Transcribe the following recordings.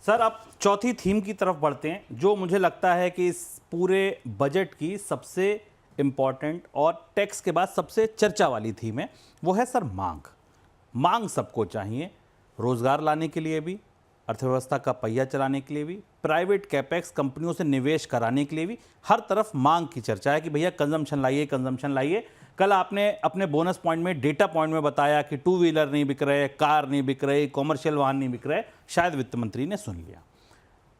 Sir, अब चौथी theme की तरफ बढ़ते हैं, जो मुझे लगता है कि इस पूरे बजट की सबसे इम्पॉर्टेंट और टैक्स के बाद सबसे चर्चा वाली थीम है। वो है सर मांग सबको चाहिए, रोजगार लाने के लिए भी, अर्थव्यवस्था का पहिया चलाने के लिए भी, प्राइवेट कैपेक्स कंपनियों से निवेश कराने के लिए भी। हर तरफ मांग की चर्चा है कि भैया कंजम्पशन लाइए। कल आपने अपने बोनस पॉइंट में, डेटा पॉइंट में बताया कि टू व्हीलर नहीं बिक रहे, कार नहीं बिक रहे, कॉमर्शियल वाहन नहीं बिक रहे। शायद वित्त मंत्री ने सुन लिया।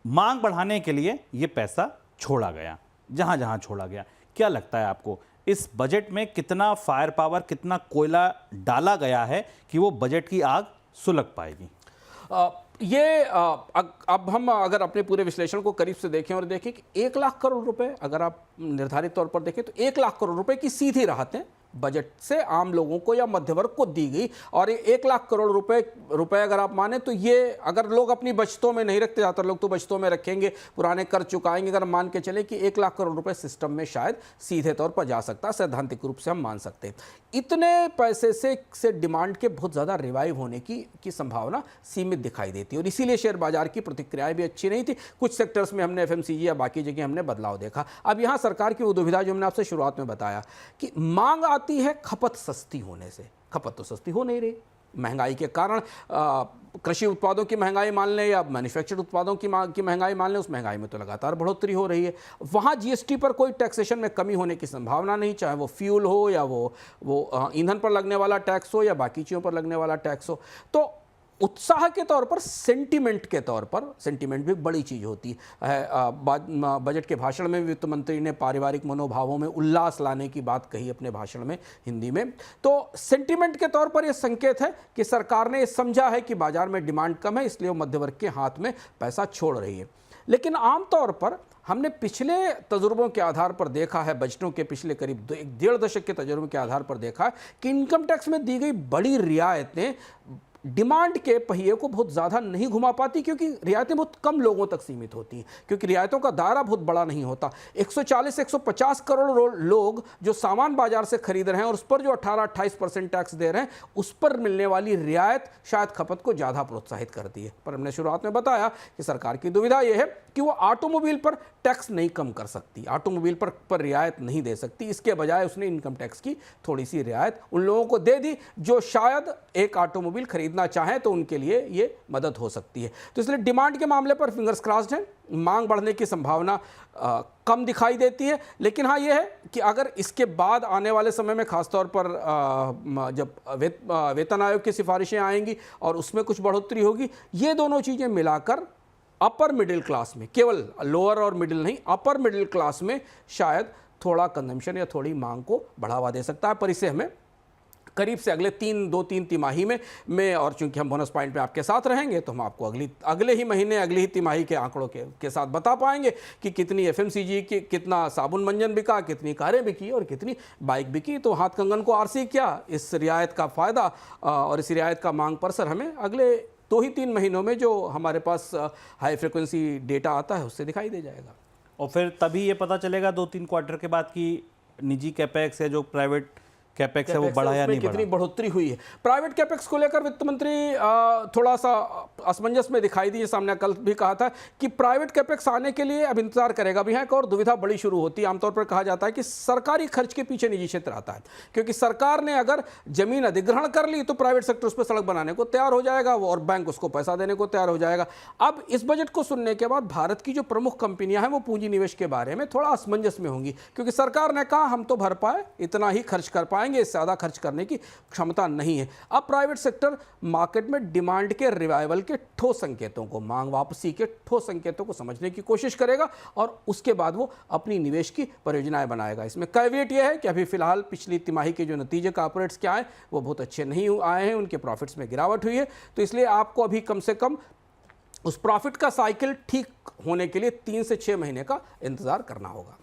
मांग बढ़ाने के लिए ये पैसा छोड़ा गया, जहां जहां छोड़ा गया। क्या लगता है आपको, इस बजट में कितना फायर पावर, कितना कोयला डाला गया है कि वो बजट की आग सुलग पाएगी? अब हम अगर अपने पूरे विश्लेषण को करीब से देखें और देखें कि 1 लाख करोड़ रुपए अगर आप निर्धारित तौर पर देखें तो 1 लाख करोड़ रुपए की सीधी राहतें बजट से आम लोगों को या मध्य वर्ग को दी गई। और 1 लाख करोड़ रुपए अगर आप माने तो ये अगर लोग अपनी बचतों में नहीं रखते, ज़्यादातर लोग तो बचतों में रखेंगे, पुराने कर चुकाएंगे। अगर मान के चले कि 1 लाख करोड़ रुपए सिस्टम में शायद सीधे तौर पर जा सकता है, सैद्धांतिक रूप से हम मान सकते हैं। इतने पैसे से डिमांड के बहुत ज़्यादा रिवाइव होने की संभावना सीमित दिखाई देती है और इसीलिए शेयर बाजार की प्रतिक्रियाएं भी अच्छी नहीं थी। कुछ सेक्टर्स में हमने एफएमसीजी या बाकी जगह हमने बदलाव देखा। अब यहाँ सरकार की वो दुविधा जो हमने आपसे शुरुआत में बताया कि मांग आती है खपत सस्ती होने से। खपत तो सस्ती हो नहीं रही, महंगाई के कारण कृषि उत्पादों की महंगाई मान लें या मैन्युफैक्चर्ड उत्पादों की महंगाई मान लें, उस महंगाई में तो लगातार बढ़ोतरी हो रही है। वहाँ जीएसटी पर कोई टैक्सेशन में कमी होने की संभावना नहीं, चाहे वो फ्यूल हो या वो ईंधन पर लगने वाला टैक्स हो या बाकी चीज़ों पर लगने वाला टैक्स हो। तो उत्साह के तौर पर, सेंटीमेंट के तौर पर, सेंटीमेंट भी बड़ी चीज़ होती है। बजट के भाषण में वित्त मंत्री ने पारिवारिक मनोभावों में उल्लास लाने की बात कही अपने भाषण में हिंदी में। तो सेंटीमेंट के तौर पर यह संकेत है कि सरकार ने समझा है कि बाजार में डिमांड कम है, इसलिए वो मध्य वर्ग के हाथ में पैसा छोड़ रही है। लेकिन आमतौर पर हमने पिछले तजुर्बों के आधार पर देखा है, बजटों के पिछले करीब 1.5 दशक के तजुर्बों के आधार पर देखा है कि इनकम टैक्स में दी गई बड़ी रियायतें डिमांड के पहिए को बहुत ज़्यादा नहीं घुमा पाती, क्योंकि रियायतें बहुत कम लोगों तक सीमित होती हैं, क्योंकि रियायतों का दायरा बहुत बड़ा नहीं होता। 140-150 करोड़ लोग जो सामान बाजार से खरीद रहे हैं और उस पर जो 18-28% टैक्स दे रहे हैं, उस पर मिलने वाली रियायत शायद खपत को ज़्यादा प्रोत्साहित करती है। पर हमने शुरुआत में बताया कि सरकार की दुविधा यह है कि वो ऑटोमोबाइल पर टैक्स नहीं कम कर सकती, ऑटोमोबाइल पर रियायत नहीं दे सकती। इसके बजाय उसने इनकम टैक्स की थोड़ी सी रियायत उन लोगों को दे दी जो शायद एक ऑटोमोबाइल खरीदना चाहें, तो उनके लिए ये मदद हो सकती है। तो इसलिए डिमांड के मामले पर फिंगर्स क्रॉस्ड है, मांग बढ़ने की संभावना कम दिखाई देती है। लेकिन हाँ, ये है कि अगर इसके बाद आने वाले समय में खासतौर पर जब वेतन आयोग की सिफारिशें आएंगी और उसमें कुछ बढ़ोतरी होगी, ये दोनों चीज़ें मिलाकर अपर मिडिल क्लास में, केवल लोअर और मिडिल नहीं, अपर मिडिल क्लास में शायद थोड़ा कंजम्पशन या थोड़ी मांग को बढ़ावा दे सकता है। पर इसे हमें करीब से अगले 2-3 तिमाही में और चूंकि हम बोनस पॉइंट पे आपके साथ रहेंगे, तो हम आपको अगले ही महीने, अगली ही तिमाही के आंकड़ों के साथ बता पाएंगे कि कितनी एफएमसीजी की, कितना साबुन मंजन बिका, कितनी कारें बिकी और कितनी बाइक बिकी। तो हाथ कंगन को आरसी क्या, इस रियायत का फ़ायदा और इस रियायत का मांग पर सर हमें अगले 2-3 महीनों में जो हमारे पास हाई फ्रिक्वेंसी डेटा आता है उससे दिखाई दे जाएगा। और फिर तभी ये पता चलेगा 2-3 क्वार्टर के बाद कि निजी कैपेक्स है, जो प्राइवेट कैपेक्स है, वो बढ़ा या नहीं बढ़ा, कितनी बढ़ोतरी हुई है। प्राइवेट कैपेक्स को लेकर वित्त मंत्री थोड़ा सा असमंजस में दिखाई दिए। सामने कल भी कहा था कि प्राइवेट कैपेक्स आने के लिए अब इंतजार करेगा। अब यहाँ एक और दुविधा बड़ी शुरू होती है। आमतौर पर कहा जाता है कि सरकारी खर्च के पीछे निजी क्षेत्र आता है, क्योंकि सरकार ने अगर जमीन अधिग्रहण कर ली तो प्राइवेट सेक्टर उस पर सड़क बनाने को तैयार हो जाएगा और बैंक उसको पैसा देने को तैयार हो जाएगा। अब इस बजट को सुनने के बाद भारत की जो प्रमुख कंपनियां हैं वो पूंजी निवेश के बारे में थोड़ा असमंजस में होंगी, क्योंकि सरकार ने कहा हम तो भर पाए, इतना ही खर्च कर पाएंगे, इससे ज़्यादा खर्च करने की क्षमता नहीं है। अब प्राइवेट सेक्टर मार्केट में डिमांड के रिवाइवल के ठोस संकेतों को, मांग वापसी के ठोस संकेतों को समझने की कोशिश करेगा और उसके बाद वो अपनी निवेश की परियोजनाएं बनाएगा। इसमें कैविएट यह है कि अभी फिलहाल पिछली तिमाही के जो नतीजे कॉर्पोरेट्स के आए वो बहुत अच्छे नहीं आए हैं, उनके प्रॉफिट्स में गिरावट हुई है। तो इसलिए आपको अभी कम से कम उस प्रॉफिट का साइकिल ठीक होने के लिए 3 से 6 महीने का इंतजार करना होगा।